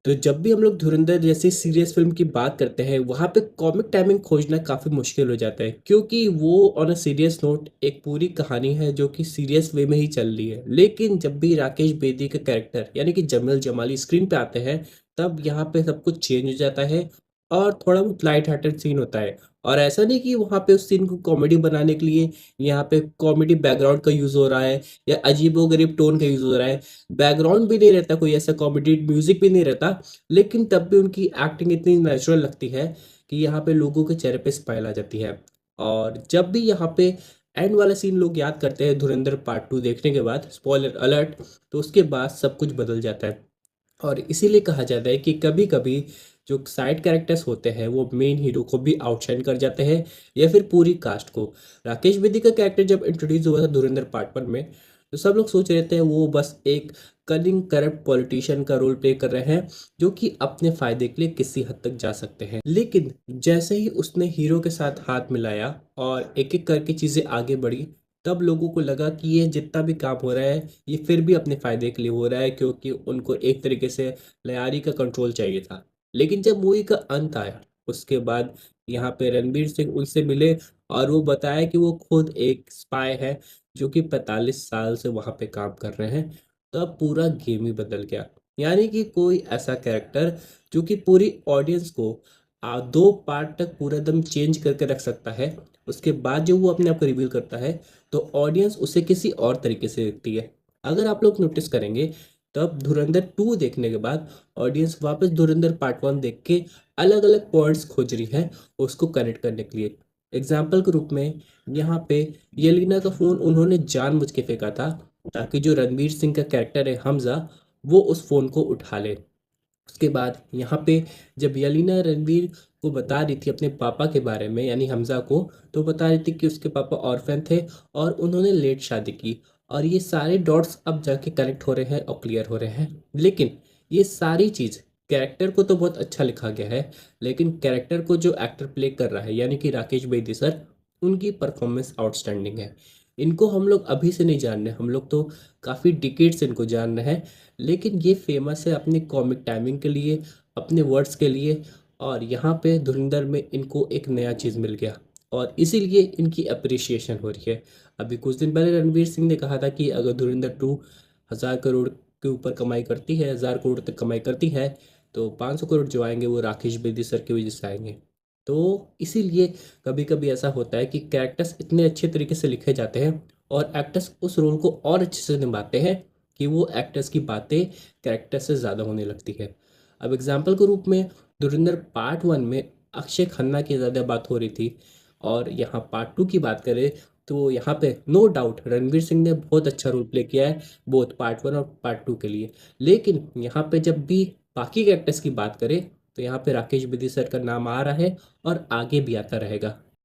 तो जब भी हम लोग धुरंधर जैसी सीरियस फ़िल्म की बात करते हैं, वहाँ पे कॉमिक टाइमिंग खोजना काफ़ी मुश्किल हो जाता है क्योंकि वो ऑन अ सीरियस नोट एक पूरी कहानी है जो कि सीरियस वे में ही चल रही है। लेकिन जब भी राकेश बेदी का कैरेक्टर यानी कि जमील जमाली स्क्रीन पे आते हैं, तब यहाँ पे सब कुछ चेंज हो जाता है और थोड़ा बहुत लाइट हार्टेड सीन होता है। और ऐसा नहीं कि वहाँ पे उस सीन को कॉमेडी बनाने के लिए यहाँ पे कॉमेडी बैकग्राउंड का यूज़ हो रहा है या अजीबो-गरीब टोन का यूज़ हो रहा है। बैकग्राउंड भी नहीं रहता, कोई ऐसा कॉमेडी म्यूजिक भी नहीं रहता, लेकिन तब भी उनकी एक्टिंग इतनी नेचुरल लगती है कि यहाँ पे लोगों के चेहरे पे स्माइल आ जाती है। और जब भी यहाँ पे एंड वाला सीन लोग याद करते हैं धुरंधर पार्ट 2 देखने के बाद, स्पॉइलर अलर्ट, तो उसके बाद सब कुछ बदल जाता है। और इसीलिए कहा जाता है कि कभी-कभी जो साइड कैरेक्टर्स होते हैं वो मेन हीरो को भी आउटशाइन कर जाते हैं या फिर पूरी कास्ट को। राकेश बेदी का कैरेक्टर जब इंट्रोड्यूस हुआ था धुरंधर पार्ट 1 में, तो सब लोग सोच रहे थे वो बस एक कनिंग करप्ट पॉलिटिशियन का रोल प्ले कर रहे हैं जो कि अपने फायदे के लिए किसी हद तक जा सकते हैं। लेकिन जैसे ही उसने हीरो के साथ हाथ मिलाया और एक-एक करके चीज़ें आगे बढ़ी, तब लोगों को लगा कि ये जितना भी काम हो रहा है ये फिर भी अपने फ़ायदे के लिए हो रहा है क्योंकि उनको एक तरीके से लयारी का कंट्रोल चाहिए था। लेकिन जब मूवी का अंत आया, उसके बाद यहाँ पे रणवीर सिंह उनसे मिले और वो बताया कि वो खुद एक स्पाई है जो कि 45 साल से वहाँ पे काम कर रहे हैं, तब पूरा गेम ही बदल गया। यानी कि कोई ऐसा कैरेक्टर जो कि पूरी ऑडियंस को 2 पार्ट तक पूरा एकदम चेंज करके रख सकता है, उसके बाद जो वो अपने आप को रिवील करता है, तो ऑडियंस उसे किसी और तरीके से देखती है। अगर आप लोग नोटिस करेंगे, तब धुरंधर 2 देखने के बाद ऑडियंस वापस धुरंधर पार्ट 1 देख के अलग-अलग पॉइंट्स खोज रही है उसको कनेक्ट करने के लिए। एग्ज़ाम्पल के रूप में यहाँ पे येलेना का फ़ोन उन्होंने जानबूझ के फेंका था ताकि जो रणवीर सिंह का कैरेक्टर है हमज़ा, वो उस फ़ोन को उठा ले। उसके बाद यहाँ पे जब यलीना रणवीर को बता रही थी अपने पापा के बारे में यानी हमज़ा को, तो बता रही थी कि उसके पापा ऑर्फन थे और उन्होंने लेट शादी की। और ये सारे डॉट्स अब जाके कनेक्ट हो रहे हैं और क्लियर हो रहे हैं। लेकिन ये सारी चीज़ कैरेक्टर को तो बहुत अच्छा लिखा गया है, लेकिन कैरेक्टर को जो एक्टर प्ले कर रहा है यानी कि राकेश बेदी सर, उनकी परफॉर्मेंस आउटस्टैंडिंग है। इनको हम लोग अभी से नहीं जान रहे, हम लोग तो काफ़ी डिकेड से इनको जान रहे हैं। लेकिन ये फेमस है अपनी कॉमिक टाइमिंग के लिए, अपने वर्ड्स के लिए, और यहाँ पे धुरंधर में इनको एक नया चीज़ मिल गया और इसीलिए इनकी अप्रिसिएशन हो रही है। अभी कुछ दिन पहले रणवीर सिंह ने कहा था कि अगर धुरंधर 2 हज़ार करोड़ के ऊपर कमाई करती है, 1000 करोड़ तक कमाई करती है, तो 500 करोड़ जो आएंगे वो राकेश बेदी सर की वजह से आएंगे। तो इसीलिए कभी कभी ऐसा होता है कि कैरेक्टर्स इतने अच्छे तरीके से लिखे जाते हैं और एक्टर्स उस रोल को और अच्छे से निभाते हैं कि वो एक्टर्स की बातें कैरेक्टर से ज़्यादा होने लगती है। अब एग्जाम्पल के रूप में धुरंधर पार्ट 1 में अक्षय खन्ना की ज़्यादा बात हो रही थी और यहाँ पार्ट 2 की बात करें तो यहाँ पे नो डाउट रणवीर सिंह ने बहुत अच्छा रोल प्ले किया है बोथ पार्ट 1 और पार्ट 2 के लिए। लेकिन यहाँ पे जब भी बाकी कैरेक्टर्स की बात करें तो यहाँ पे राकेश बेदी सर का नाम आ रहा है और आगे भी आता रहेगा।